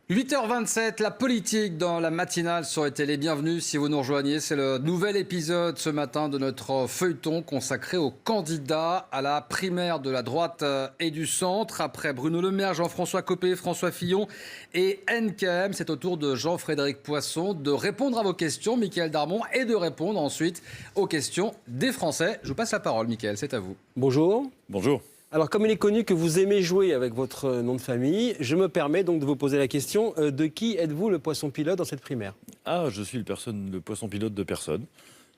8h27, la politique dans la matinale sur les télé. Bienvenue si vous nous rejoignez. C'est le nouvel épisode ce matin de notre feuilleton consacré aux candidats à la primaire de la droite et du centre. Après Bruno Le Maire, Jean-François Copé, François Fillon et NKM, c'est au tour de Jean-Frédéric Poisson de répondre à vos questions, Mickaël Darmon, et de répondre ensuite aux questions des Français. Je vous passe la parole, Mickaël, c'est à vous. Bonjour. Bonjour. Alors, comme il est connu que vous aimez jouer avec votre nom de famille, je me permets donc de vous poser la question de qui êtes-vous le poisson pilote dans cette primaire? Ah, je suis le poisson pilote de personne.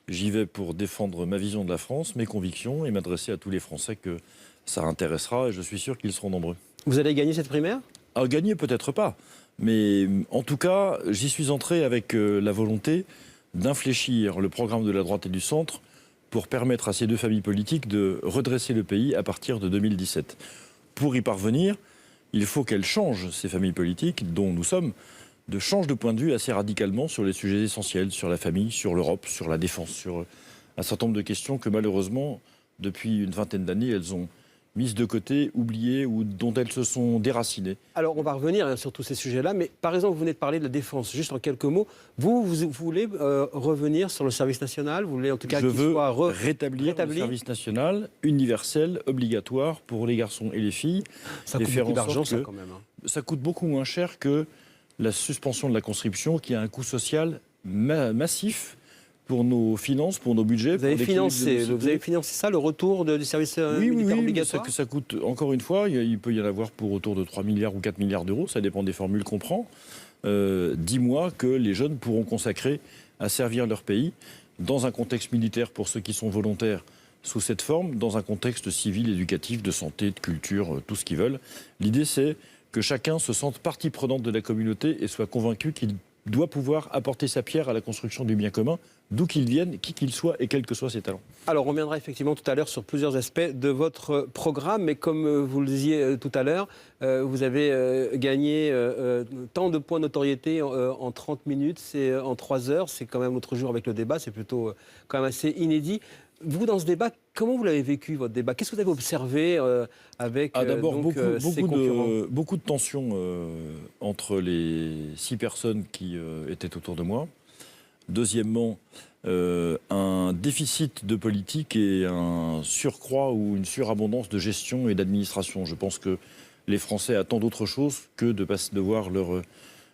J'y vais pour défendre ma vision de la France, mes convictions et m'adresser à tous les Français que ça intéressera et je suis sûr qu'ils seront nombreux. Vous allez gagner cette primaire? Ah, gagner peut-être pas, mais en tout cas, j'y suis entré avec la volonté d'infléchir le programme de la droite et du centre pour permettre à ces deux familles politiques de redresser le pays à partir de 2017. Pour y parvenir, il faut qu'elles changent, ces familles politiques, dont nous sommes, changent de point de vue assez radicalement sur les sujets essentiels, sur la famille, sur l'Europe, sur la défense, sur un certain nombre de questions que malheureusement, depuis une vingtaine d'années, elles ont mises de côté, oubliées ou dont elles se sont déracinées. Alors, on va revenir sur tous ces sujets-là, mais par exemple, vous venez de parler de la défense. Juste en quelques mots, vous voulez revenir sur le service national? Vous voulez en tout cas Je qu'il veux soit rétablir le service national universel, obligatoire pour les garçons et les filles. Ça et coûte faire beaucoup en sorte d'argent, ça, que quand même. ça coûte beaucoup moins cher que la suspension de la conscription, qui a un coût social massif pour nos finances, pour nos budgets. Vous avez financé ça, le retour du service militaire obligatoire? Oui, ça coûte, encore une fois, il peut y en avoir pour autour de 3 milliards ou 4 milliards d'euros, ça dépend des formules qu'on prend. 10 mois que les jeunes pourront consacrer à servir leur pays, dans un contexte militaire pour ceux qui sont volontaires sous cette forme, dans un contexte civil, éducatif, de santé, de culture, tout ce qu'ils veulent. L'idée, c'est que chacun se sente partie prenante de la communauté et soit convaincu qu'il doit pouvoir apporter sa pierre à la construction du bien commun, d'où qu'il vienne, qui qu'il soit et quels que soient ses talents. Alors, on reviendra effectivement tout à l'heure sur plusieurs aspects de votre programme, mais comme vous le disiez tout à l'heure, vous avez gagné tant de points de notoriété en 30 minutes, c'est en 3 heures, c'est quand même l'autre jour avec le débat, c'est plutôt quand même assez inédit. Vous, dans ce débat, comment vous l'avez vécu, votre débat? Qu'est-ce que vous avez observé avec d'abord, ces concurrents? beaucoup de tensions entre les 6 personnes qui étaient autour de moi. Deuxièmement, un déficit de politique et un surcroît ou une surabondance de gestion et d'administration. Je pense que les Français attendent autre chose que de voir leur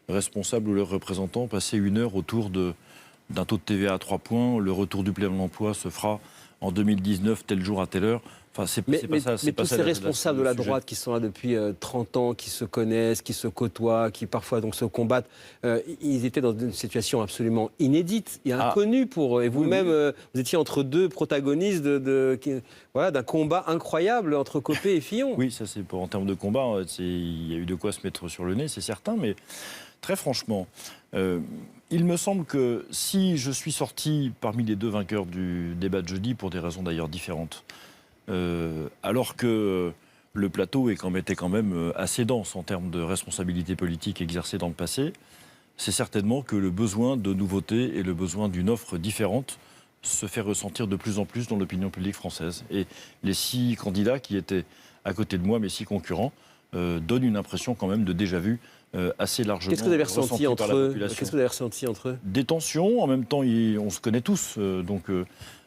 responsable ou leur représentant passer 1 heure autour d'un taux de TVA à 3 points. Le retour du plein emploi se fera en 2019, tel jour à telle heure. Enfin, c'est pas ça. Mais tous ces responsables de la droite qui sont là depuis 30 ans, qui se connaissent, qui se côtoient, qui parfois donc se combattent, ils étaient dans une situation absolument inédite et inconnue pour eux. Et vous-même, vous étiez entre deux protagonistes d'un combat incroyable entre Copé et Fillon. Oui, ça c'est en termes de combat, il y a eu de quoi se mettre sur le nez, c'est certain, mais très franchement, il me semble que si je suis sorti parmi les deux vainqueurs du débat de jeudi, pour des raisons d'ailleurs différentes, alors que le plateau était quand même assez dense en termes de responsabilité politique exercée dans le passé, c'est certainement que le besoin de nouveauté et le besoin d'une offre différente se fait ressentir de plus en plus dans l'opinion publique française. Et les 6 candidats qui étaient à côté de moi, mes 6 concurrents, donnent une impression quand même de déjà-vu assez largement. Qu'est-ce que vous avez ressenti entre eux? Qu'est-ce que vous avez ressenti entre eux? Des tensions, en même temps on se connaît tous, donc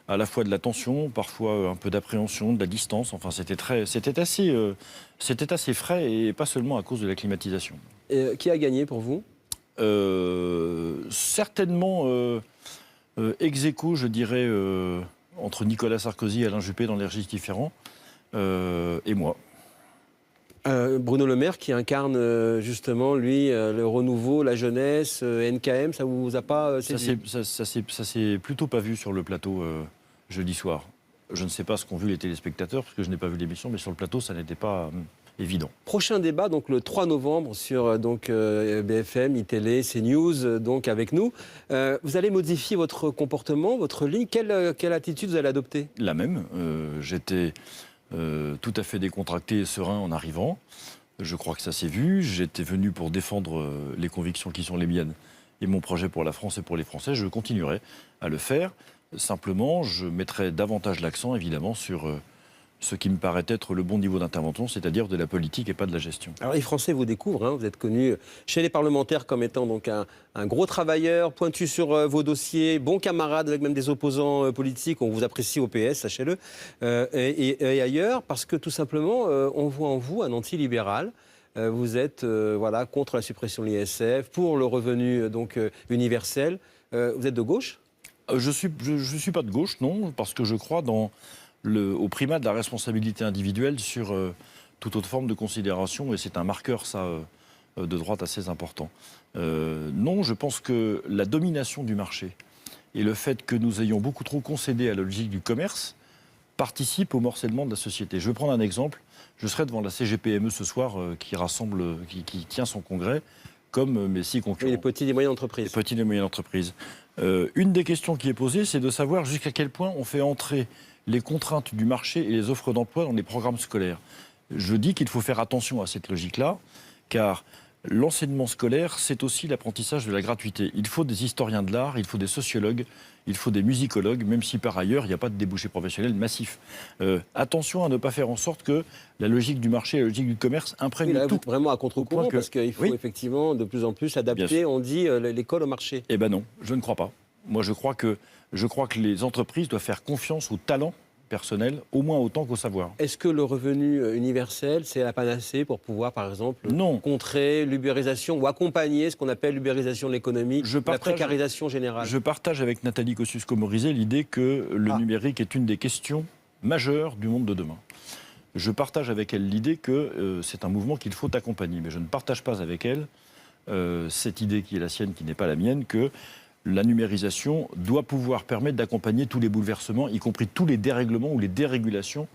à la fois de la tension, parfois un peu d'appréhension, de la distance. Enfin, c'était assez frais et pas seulement à cause de la climatisation. Qui a gagné pour vous? Certainement ex aequo, je dirais, entre Nicolas Sarkozy et Alain Juppé dans les registres différents, et moi. Bruno Le Maire qui incarne justement, lui, le renouveau, la jeunesse, NKM, ça vous a pas séduit? Ça s'est plutôt pas vu sur le plateau jeudi soir. Je ne sais pas ce qu'ont vu les téléspectateurs, parce que je n'ai pas vu l'émission, mais sur le plateau, ça n'était pas évident. Prochain débat, donc le 3 novembre, sur BFM, iTélé, CNews, donc avec nous. Vous allez modifier votre comportement, votre ligne. Quelle attitude vous allez adopter? La même. J'étais tout à fait décontracté et serein en arrivant. Je crois que ça s'est vu. J'étais venu pour défendre les convictions qui sont les miennes et mon projet pour la France et pour les Français. Je continuerai à le faire. Simplement, je mettrai davantage l'accent, évidemment, sur ce qui me paraît être le bon niveau d'intervention, c'est-à-dire de la politique et pas de la gestion. Alors les Français vous découvrent, hein, vous êtes connu chez les parlementaires comme étant donc un gros travailleur, pointu sur vos dossiers, bon camarade avec même des opposants politiques, on vous apprécie au PS, sachez-le, et ailleurs, parce que tout simplement, on voit en vous un anti-libéral. Vous êtes voilà, contre la suppression de l'ISF, pour le revenu donc, universel. Vous êtes de gauche ? Je suis pas de gauche, non, parce que je crois au primat de la responsabilité individuelle sur toute autre forme de considération, et c'est un marqueur, ça, de droite assez important. Non, je pense que la domination du marché et le fait que nous ayons beaucoup trop concédé à la logique du commerce participe au morcellement de la société. Je vais prendre un exemple. Je serai devant la CGPME ce soir, qui tient son congrès, comme mes 6 concurrents. Les petites et moyennes entreprises. Les petites et moyennes entreprises. Une des questions qui est posée, c'est de savoir jusqu'à quel point on fait entrer les contraintes du marché et les offres d'emploi dans les programmes scolaires. Je dis qu'il faut faire attention à cette logique-là, car l'enseignement scolaire, c'est aussi l'apprentissage de la gratuité. Il faut des historiens de l'art, il faut des sociologues, il faut des musicologues, même si par ailleurs, il n'y a pas de débouché professionnel massif. Attention à ne pas faire en sorte que la logique du marché et la logique du commerce imprègnent tout. Vraiment à contre-courant, parce qu'il faut effectivement de plus en plus adapter, on dit, l'école au marché. Eh bien non, je ne crois pas. Moi, je crois que les entreprises doivent faire confiance au talent personnel, au moins autant qu'au savoir. Est-ce que le revenu universel, c'est la panacée pour pouvoir, par exemple, contrer l'ubérisation ou accompagner ce qu'on appelle l'ubérisation de l'économie, la précarisation générale? Je partage avec Nathalie Kosciusko-Morizet l'idée que le numérique est une des questions majeures du monde de demain. Je partage avec elle l'idée que c'est un mouvement qu'il faut accompagner, mais je ne partage pas avec elle cette idée qui est la sienne, qui n'est pas la mienne, que la numérisation doit pouvoir permettre d'accompagner tous les bouleversements, y compris tous les dérèglements ou les dérégulations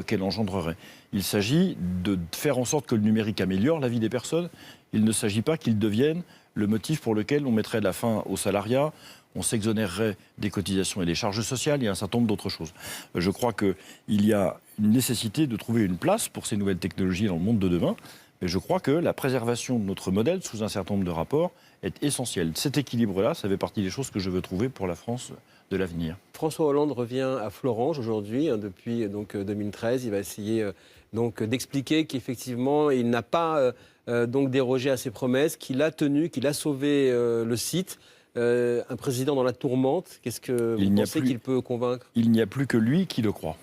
qu'elle engendrerait. Il s'agit de faire en sorte que le numérique améliore la vie des personnes. Il ne s'agit pas qu'il devienne le motif pour lequel on mettrait la fin au salariat, on s'exonérerait des cotisations et des charges sociales et un certain nombre d'autres choses. Je crois qu'il y a une nécessité de trouver une place pour ces nouvelles technologies dans le monde de demain. Mais je crois que la préservation de notre modèle sous un certain nombre de rapports est essentielle. Cet équilibre-là, ça fait partie des choses que je veux trouver pour la France de l'avenir. François Hollande revient à Florange aujourd'hui, depuis donc, 2013. Il va essayer d'expliquer qu'effectivement, il n'a pas donc dérogé à ses promesses, qu'il a tenu, qu'il a sauvé le site. Un président dans la tourmente, qu'est-ce que vous pensez qu'il peut convaincre? Il n'y a plus que lui qui le croit.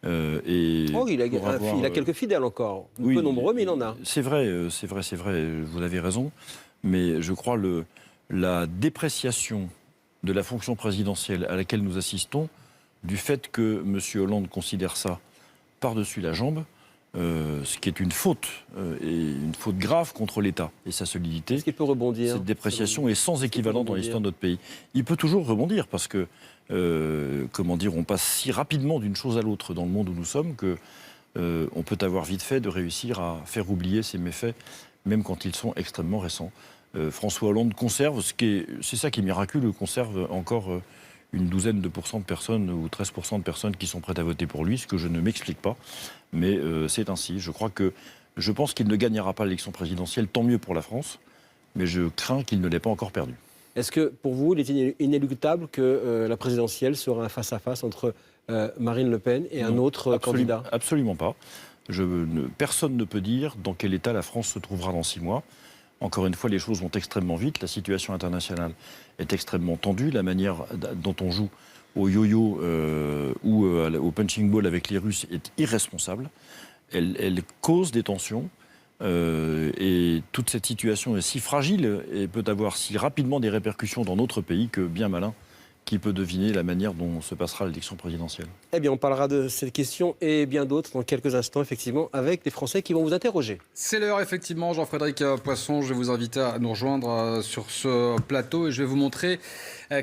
Il a quelques fidèles encore, peu nombreux, mais il en a. C'est vrai, vous avez raison. Mais je crois la dépréciation de la fonction présidentielle à laquelle nous assistons, du fait que M. Hollande considère ça par-dessus la jambe, ce qui est une faute, et une faute grave contre l'État et sa solidité. Est-ce qu'il peut rebondir? Cette dépréciation est sans équivalent dans l'histoire de notre pays. Il peut toujours rebondir parce que, on passe si rapidement d'une chose à l'autre dans le monde où nous sommes que on peut avoir vite fait de réussir à faire oublier ces méfaits, même quand ils sont extrêmement récents. François Hollande conserve, c'est ça qui est miraculeux, conserve encore une douzaine de pourcents de personnes ou 13% de personnes qui sont prêtes à voter pour lui, ce que je ne m'explique pas. Mais c'est ainsi. Je pense qu'il ne gagnera pas l'élection présidentielle, tant mieux pour la France, mais je crains qu'il ne l'ait pas encore perdue. Est-ce que, pour vous, il est inéluctable que la présidentielle sera un face-à-face entre Marine Le Pen et un autre candidat? Absolument pas. Personne ne peut dire dans quel état la France se trouvera dans 6 mois. Encore une fois, les choses vont extrêmement vite. La situation internationale est extrêmement tendue. La manière dont on joue au yo-yo ou au punching ball avec les Russes est irresponsable. Elle cause des tensions. Et toute cette situation est si fragile et peut avoir si rapidement des répercussions dans notre pays que bien malin qui peut deviner la manière dont se passera l'élection présidentielle. Eh bien, on parlera de cette question et bien d'autres dans quelques instants, effectivement, avec des Français qui vont vous interroger. C'est l'heure, effectivement. Jean-Frédéric Poisson, je vais vous inviter à nous rejoindre sur ce plateau et je vais vous montrer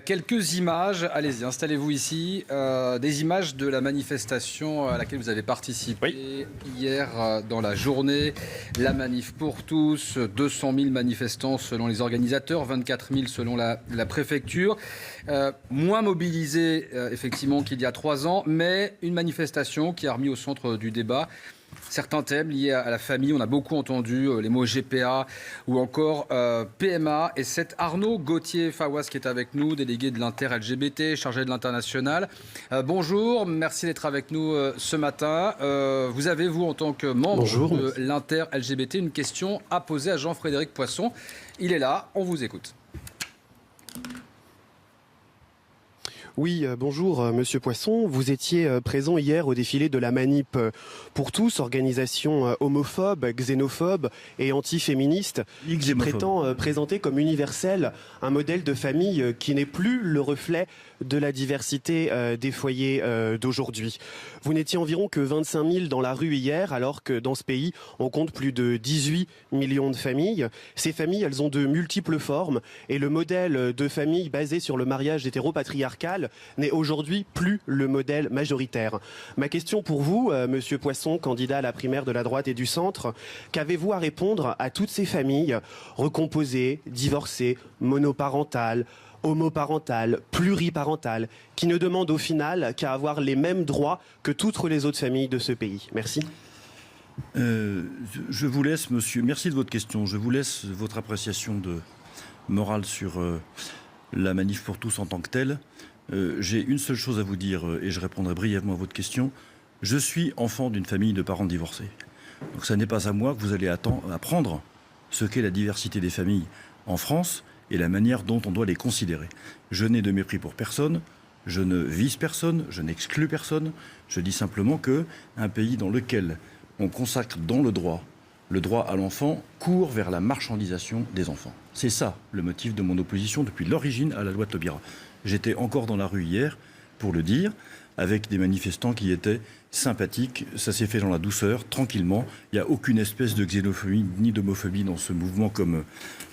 quelques images. Allez-y, installez-vous ici. Des images de la manifestation à laquelle vous avez participé hier dans la journée. La manif pour tous, 200 000 manifestants selon les organisateurs, 24 000 selon la préfecture. Moins mobilisés, effectivement, qu'il y a 3 ans, mais une manifestation qui a remis au centre du débat certains thèmes liés à la famille. On a beaucoup entendu les mots GPA ou encore PMA. Et c'est Arnaud Gauthier-Fawaz qui est avec nous, délégué de l'Inter-LGBT, chargé de l'international. Bonjour, merci d'être avec nous ce matin. Vous avez, vous, en tant que membre de l'Inter-LGBT, une question à poser à Jean-Frédéric Poisson. Il est là, on vous écoute. Oui, bonjour Monsieur Poisson. Vous étiez présent hier au défilé de la Manip pour tous, organisation homophobe, xénophobe et antiféministe, qui prétend présenter comme universel un modèle de famille qui n'est plus le reflet de la diversité des foyers d'aujourd'hui. Vous n'étiez environ que 25 000 dans la rue hier, alors que dans ce pays, on compte plus de 18 millions de familles. Ces familles, elles ont de multiples formes et le modèle de famille basé sur le mariage hétéropatriarcal n'est aujourd'hui plus le modèle majoritaire. Ma question pour vous, Monsieur Poisson, candidat à la primaire de la droite et du centre, qu'avez-vous à répondre à toutes ces familles recomposées, divorcées, monoparentales, homoparentales, pluriparentales, qui ne demandent au final qu'à avoir les mêmes droits que toutes les autres familles de ce pays? Merci. Je vous laisse, monsieur, merci de votre question. Je vous laisse votre appréciation morale sur la manif pour tous en tant que telle. J'ai une seule chose à vous dire et je répondrai brièvement à votre question. Je suis enfant d'une famille de parents divorcés. Donc ça n'est pas à moi que vous allez apprendre ce qu'est la diversité des familles en France et la manière dont on doit les considérer. Je n'ai de mépris pour personne, je ne vise personne, je n'exclus personne. Je dis simplement qu'un pays dans lequel on consacre dans le droit à l'enfant court vers la marchandisation des enfants. C'est ça le motif de mon opposition depuis l'origine à la loi de Taubira. J'étais encore dans la rue hier pour le dire, avec des manifestants qui étaient sympathiques. Ça s'est fait dans la douceur, tranquillement. Il n'y a aucune espèce de xénophobie ni d'homophobie dans ce mouvement, comme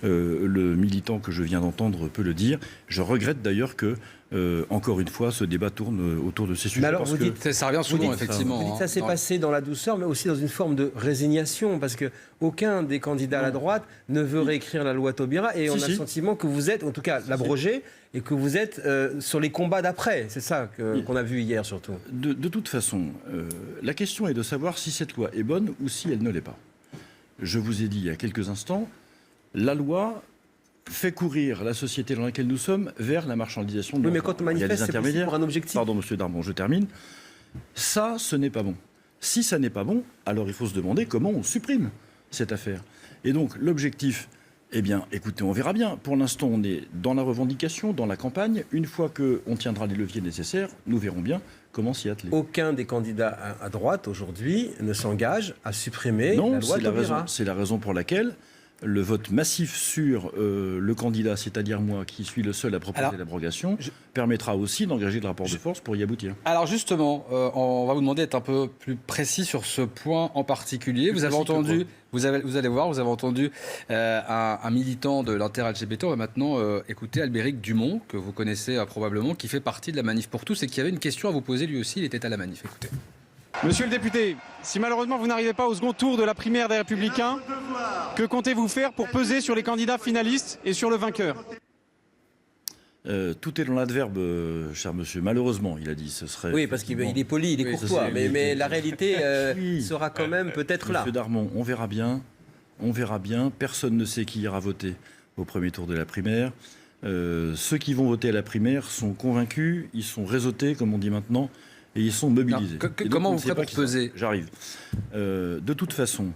le militant que je viens d'entendre peut le dire. Je regrette d'ailleurs que, encore une fois, ce débat tourne autour de ces sujets. Mais alors, vous dites, ça revient souvent, effectivement. Vous dites que ça s'est passé dans la douceur, mais aussi dans une forme de résignation, parce qu'aucun des candidats à la droite ne veut réécrire la loi Taubira, et on a le sentiment que vous êtes, en tout cas l'abroger, et que vous êtes sur les combats d'après. C'est ça qu'on a vu hier, surtout. De toute façon, la question est de savoir si cette loi est bonne ou si elle ne l'est pas. Je vous ai dit il y a quelques instants, la loi fait courir la société dans laquelle nous sommes vers la marchandisation de l'enfant. Mais quand on manifeste, c'est possible pour un objectif. Pardon, monsieur Darmon, je termine. Ça, ce n'est pas bon. Si ça n'est pas bon, alors il faut se demander comment on supprime cette affaire. Et donc, l'objectif, eh bien, écoutez, on verra bien. Pour l'instant, on est dans la revendication, dans la campagne. Une fois qu'on tiendra les leviers nécessaires, nous verrons bien comment s'y atteler. Aucun des candidats à droite, aujourd'hui, ne s'engage à supprimer la loi Taubira. C'est la raison pour laquelle le vote massif sur le candidat, c'est-à-dire moi, qui suis le seul à proposer l'abrogation, permettra aussi d'engager le rapport de force pour y aboutir. Alors justement, on va vous demander d'être un peu plus précis sur ce point en particulier. Vous avez entendu, vous allez voir, vous avez entendu un militant de l'Inter-LGBT. On va maintenant écouter Albéric Dumont, que vous connaissez probablement, qui fait partie de la Manif pour tous et qui avait une question à vous poser lui aussi. Il était à la Manif. Écoutez. Monsieur le député, si malheureusement vous n'arrivez pas au second tour de la primaire des Républicains, que comptez-vous faire pour peser sur les candidats finalistes et sur le vainqueur ? Tout est dans l'adverbe, cher monsieur. Malheureusement, il a dit. Ce serait. Oui, parce qu'il est poli, il est courtois. Mais la réalité sera quand même peut-être là. Monsieur Darmon, on verra bien. On verra bien. Personne ne sait qui ira voter au premier tour de la primaire. Ceux qui vont voter à la primaire sont convaincus, ils sont réseautés, comme on dit maintenant, et ils sont mobilisés. Comment vous ferez pour peser ? J'arrive. De toute façon,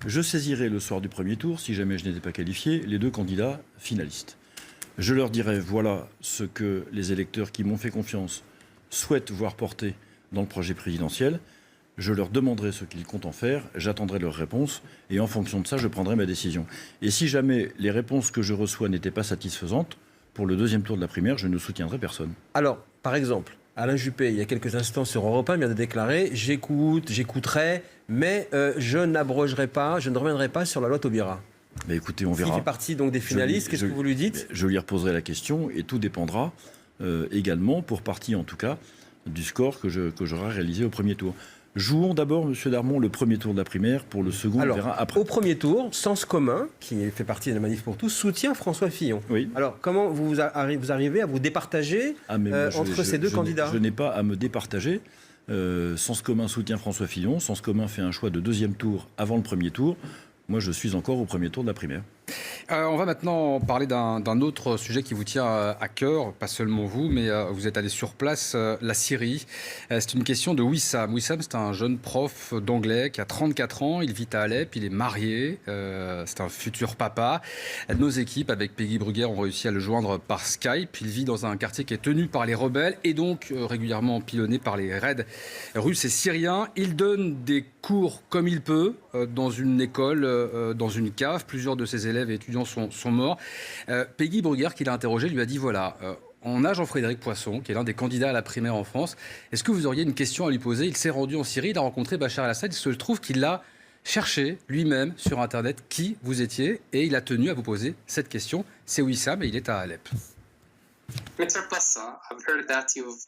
je saisirai le soir du premier tour, si jamais je n'étais pas qualifié, les deux candidats finalistes. Je leur dirai, voilà ce que les électeurs qui m'ont fait confiance souhaitent voir porter dans le projet présidentiel. Je leur demanderai ce qu'ils comptent en faire, j'attendrai leurs réponses, et en fonction de ça, je prendrai ma décision. Et si jamais les réponses que je reçois n'étaient pas satisfaisantes, pour le deuxième tour de la primaire, je ne soutiendrai personne. Alors, par exemple, Alain Juppé, il y a quelques instants sur Europe 1, vient de déclarer « j'écouterai, mais je n'abrogerai pas, je ne reviendrai pas sur la loi Taubira ». Mais écoutez, on verra. Il fait partie donc des finalistes, qu'est-ce que vous lui dites ? Je lui reposerai la question et tout dépendra également, pour partie en tout cas, du score que j'aurai réalisé au premier tour. Jouons d'abord, monsieur Darmon, le premier tour de la primaire. Pour le second, on verra après. Au premier tour, Sens commun, qui fait partie de la Manif pour tous, soutient François Fillon. Oui. Alors, comment vous arrivez à vous départager entre ces deux candidats ? Je n'ai pas à me départager. Sens commun soutient François Fillon. Sens commun fait un choix de deuxième tour avant le premier tour. Moi, je suis encore au premier tour de la primaire. On va maintenant parler d'un autre sujet qui vous tient à cœur, pas seulement vous, mais vous êtes allé sur place, la Syrie. C'est une question de Wissam. Wissam, c'est un jeune prof d'anglais qui a 34 ans, il vit à Alep, il est marié, c'est un futur papa. Nos équipes, avec Peggy Bruguère, ont réussi à le joindre par Skype. Il vit dans un quartier qui est tenu par les rebelles et donc régulièrement pilonné par les raids russes et syriens. Il donne des cours comme il peut, dans une école, dans une cave. Plusieurs de ses élèves et étudiants sont morts. Peggy Bruguère, qui l'a interrogé, lui a dit voilà, on a Jean-Frédéric Poisson, qui est l'un des candidats à la primaire en France. Est-ce que vous auriez une question à lui poser? Il s'est rendu en Syrie, il a rencontré Bachar el-Assad. Il se trouve qu'il l'a cherché lui-même sur Internet qui vous étiez et il a tenu à vous poser cette question. C'est Wissam et il est à Alep. Mr. Poisson, I've heard that you've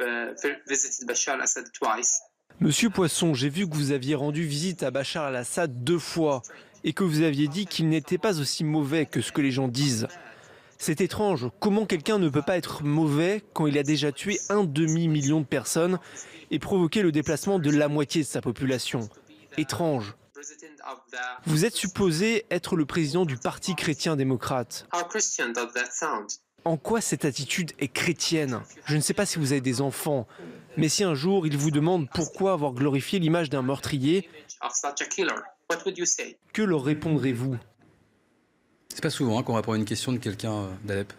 visited Bashar al-Assad twice. Monsieur Poisson, j'ai vu que vous aviez rendu visite à Bachar el-Assad 2 fois et que vous aviez dit qu'il n'était pas aussi mauvais que ce que les gens disent. C'est étrange, comment quelqu'un ne peut pas être mauvais quand il a déjà tué 1,5 million de personnes et provoqué le déplacement de la moitié de sa population? Étrange. Vous êtes supposé être le président du Parti chrétien-démocrate. How Christian does that sound? En quoi cette attitude est chrétienne? Je ne sais pas si vous avez des enfants, mais si un jour ils vous demandent pourquoi avoir glorifié l'image d'un meurtrier, Of such a killer, what would you say? que leur répondrez-vous? C'est pas souvent qu'on répond à une question de quelqu'un d'Alep.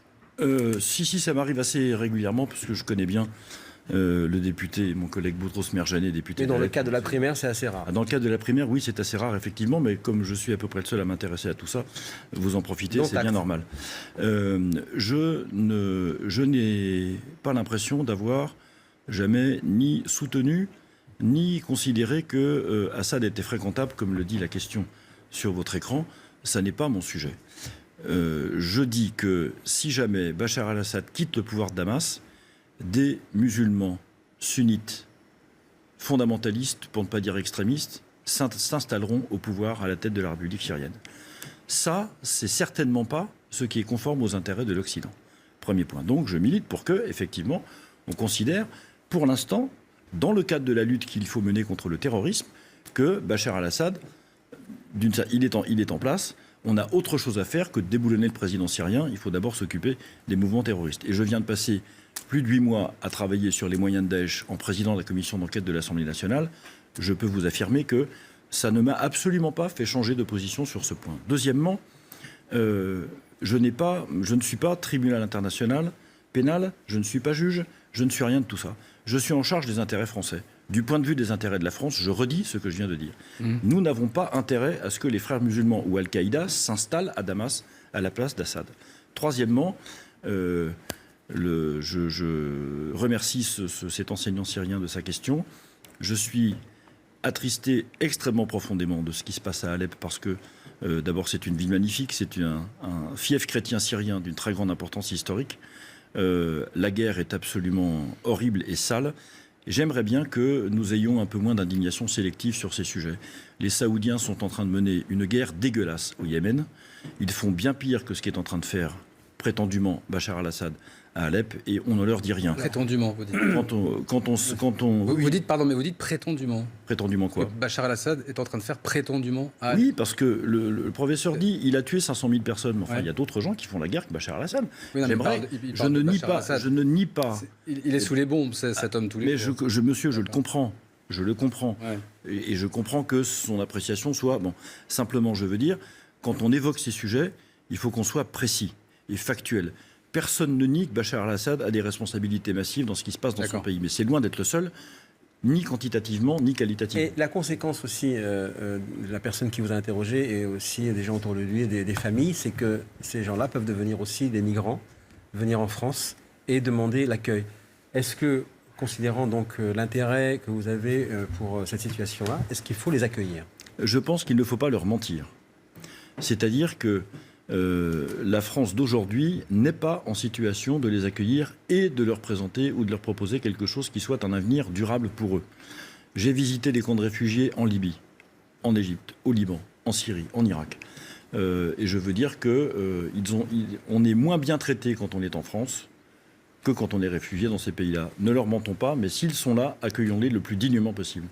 Si, ça m'arrive assez régulièrement, parce que je connais bien le député, mon collègue Boutros Merjani, député. Et dans le d'Alep. cas de la primaire, c'est assez rare. Dans le cadre de la primaire, oui, c'est assez rare, effectivement, mais comme je suis à peu près le seul à m'intéresser à tout ça, vous en profitez, c'est bien normal. Je n'ai pas l'impression d'avoir jamais ni soutenu, ni considéré que Assad était fréquentable, comme le dit la question sur votre écran. Ça n'est pas mon sujet. Je dis que si jamais Bachar el-Assad quitte le pouvoir de Damas, des musulmans sunnites, fondamentalistes, pour ne pas dire extrémistes, s'installeront au pouvoir à la tête de la République syrienne. Ça, c'est certainement pas ce qui est conforme aux intérêts de l'Occident. Premier point. Donc, je milite pour que, effectivement, on considère, pour l'instant, dans le cadre de la lutte qu'il faut mener contre le terrorisme, que Bachar el-Assad, il est en place. On a autre chose à faire que de déboulonner le président syrien. Il faut d'abord s'occuper des mouvements terroristes. Et je viens de passer plus de 8 mois à travailler sur les moyens de Daesh en président de la commission d'enquête de l'Assemblée nationale. Je peux vous affirmer que ça ne m'a absolument pas fait changer de position sur ce point. Deuxièmement, je ne suis pas tribunal international pénal, je ne suis pas juge, je ne suis rien de tout ça. Je suis en charge des intérêts français. Du point de vue des intérêts de la France, je redis ce que je viens de dire. Nous n'avons pas intérêt à ce que les frères musulmans ou Al-Qaïda s'installent à Damas à la place d'Assad. Troisièmement, je remercie cet enseignant syrien de sa question. Je suis attristé extrêmement profondément de ce qui se passe à Alep parce que d'abord c'est une ville magnifique, c'est un fief chrétien syrien d'une très grande importance historique. La guerre est absolument horrible et sale. J'aimerais bien que nous ayons un peu moins d'indignation sélective sur ces sujets. Les Saoudiens sont en train de mener une guerre dégueulasse au Yémen. Ils font bien pire que ce qu'est en train de faire prétendument Bachar el-Assad à Alep et on ne leur dit rien. Prétendument, vous dites. Vous dites, pardon, mais vous dites prétendument. Prétendument quoi? Bachar el-Assad est en train de faire prétendument à... Oui, parce que le professeur dit il a tué 500 000 personnes. Mais enfin, il y a d'autres gens qui font la guerre que Bachar el-Assad. Oui, je ne nie pas. Il est sous les bombes, cet homme, tous les jours. Mais monsieur, je le comprends. Je le comprends. Ouais. Et je comprends que son appréciation soit... Bon, simplement, je veux dire, quand on évoque ces sujets, il faut qu'on soit précis et factuel. Personne ne nie que Bachar el-Assad a des responsabilités massives dans ce qui se passe dans son pays. Mais c'est loin d'être le seul, ni quantitativement, ni qualitativement. Et la conséquence aussi de la personne qui vous a interrogé et aussi des gens autour de lui et des familles, c'est que ces gens-là peuvent devenir aussi des migrants, venir en France et demander l'accueil. Est-ce que, considérant donc l'intérêt que vous avez pour cette situation-là, est-ce qu'il faut les accueillir? Je pense qu'il ne faut pas leur mentir. C'est-à-dire que la France d'aujourd'hui n'est pas en situation de les accueillir et de leur présenter ou de leur proposer quelque chose qui soit un avenir durable pour eux. J'ai visité des camps de réfugiés en Libye, en Égypte, au Liban, en Syrie, en Irak. Et je veux dire qu'on est moins bien traité quand on est en France que quand on est réfugié dans ces pays-là. Ne leur mentons pas, mais s'ils sont là, accueillons-les le plus dignement possible.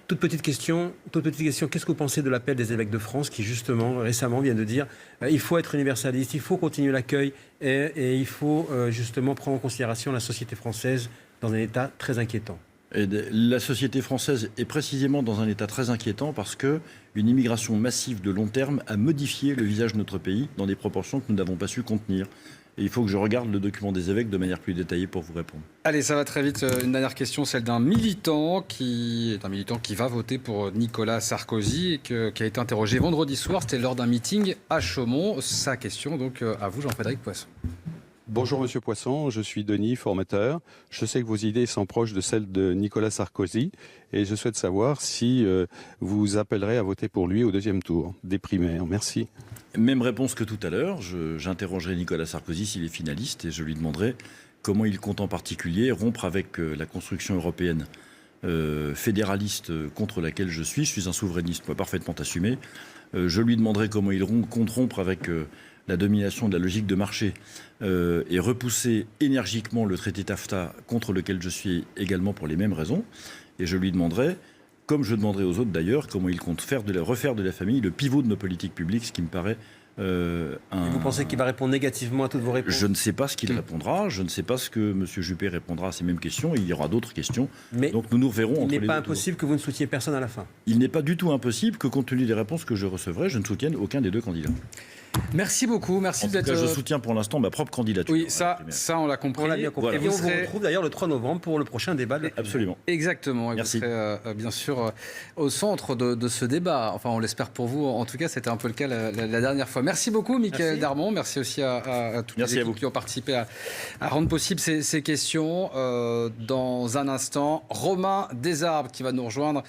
Toute petite question. Qu'est-ce que vous pensez de l'appel des évêques de France qui, justement, récemment, viennent de dire il faut être universaliste, il faut continuer l'accueil et il faut justement prendre en considération la société française dans un état très inquiétant. Et la société française est précisément dans un état très inquiétant parce qu'une immigration massive de long terme a modifié le visage de notre pays dans des proportions que nous n'avons pas su contenir. Et il faut que je regarde le document des évêques de manière plus détaillée pour vous répondre. Allez, ça va très vite. Une dernière question, celle d'un militant qui va voter pour Nicolas Sarkozy et qui a été interrogé vendredi soir. C'était lors d'un meeting à Chaumont. Sa question, donc, à vous, Jean-Frédéric Poisson. Bonjour Monsieur Poisson, je suis Denis, formateur. Je sais que vos idées sont proches de celles de Nicolas Sarkozy et je souhaite savoir si vous appellerez à voter pour lui au deuxième tour des primaires. Merci. Même réponse que tout à l'heure. J'interrogerai Nicolas Sarkozy s'il est finaliste et je lui demanderai comment il compte en particulier rompre avec la construction européenne fédéraliste contre laquelle je suis. Je suis un souverainiste parfaitement assumé. Je lui demanderai comment il compte rompre avec la domination de la logique de marché et repousser énergiquement le traité TAFTA contre lequel je suis également pour les mêmes raisons. Et je lui demanderai, comme je demanderai aux autres d'ailleurs, comment il compte refaire de la famille le pivot de nos politiques publiques, ce qui me paraît Vous pensez qu'il va répondre négativement à toutes vos réponses ? Je ne sais pas ce qu'il répondra, je ne sais pas ce que M. Juppé répondra à ces mêmes questions, il y aura d'autres questions. Mais donc nous verrons entre les deux. Il n'est pas impossible que vous ne souteniez personne à la fin. Il n'est pas du tout impossible que, compte tenu des réponses que je recevrai, je ne soutienne aucun des deux candidats. Merci beaucoup, merci d'être... Je soutiens pour l'instant ma propre candidature. Oui, ça on l'a compris. On l'a bien compris. Voilà. Et on vous retrouve d'ailleurs le 3 novembre pour le prochain débat. Absolument. Exactement. Et merci. Vous serez bien sûr au centre de ce débat. Enfin, on l'espère pour vous. En tout cas, c'était un peu le cas la dernière fois. Merci beaucoup, Mickaël Darmon. Merci aussi à toutes les équipes qui ont participé à rendre possible ces questions. Dans un instant, Romain Desarbes qui va nous rejoindre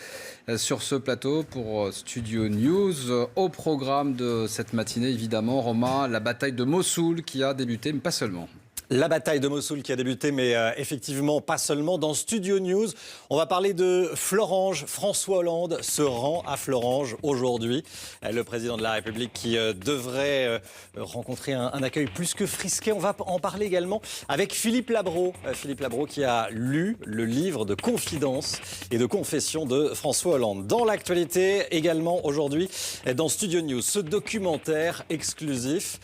sur ce plateau pour Studio News. Au programme de cette matinée, évidemment, Romain, la bataille de Mossoul qui a débuté, mais pas seulement. La bataille de Mossoul qui a débuté, mais effectivement pas seulement. Dans Studio News, on va parler de Florange. François Hollande se rend à Florange aujourd'hui. Le président de la République qui devrait rencontrer un accueil plus que frisqué. On va en parler également avec Philippe Labro. Philippe Labro qui a lu le livre de confidences et de confessions de François Hollande. Dans l'actualité également aujourd'hui, dans Studio News, ce documentaire exclusif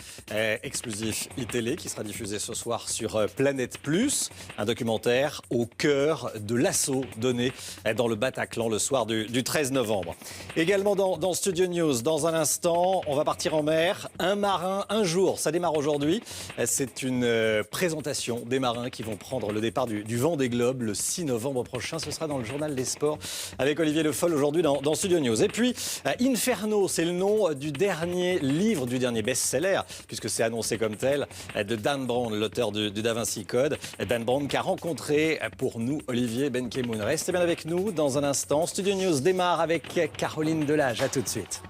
iTélé qui sera diffusé ce soir sur Planète Plus, un documentaire au cœur de l'assaut donné dans le Bataclan le soir du 13 novembre. Également dans Studio News, dans un instant, on va partir en mer. Un marin, un jour, ça démarre aujourd'hui. C'est une présentation des marins qui vont prendre le départ du Vendée Globe le 6 novembre prochain. Ce sera dans le journal des sports avec Olivier Le Foll aujourd'hui dans Studio News. Et puis, Inferno, c'est le nom du dernier livre, du dernier best-seller, puisque c'est annoncé comme tel, de Dan Brown, l'auteur du Da Vinci Code. Dan Brown qui a rencontré pour nous Olivier Benkemoun. Restez bien avec nous dans un instant. Studio News démarre avec Caroline Delage. À tout de suite.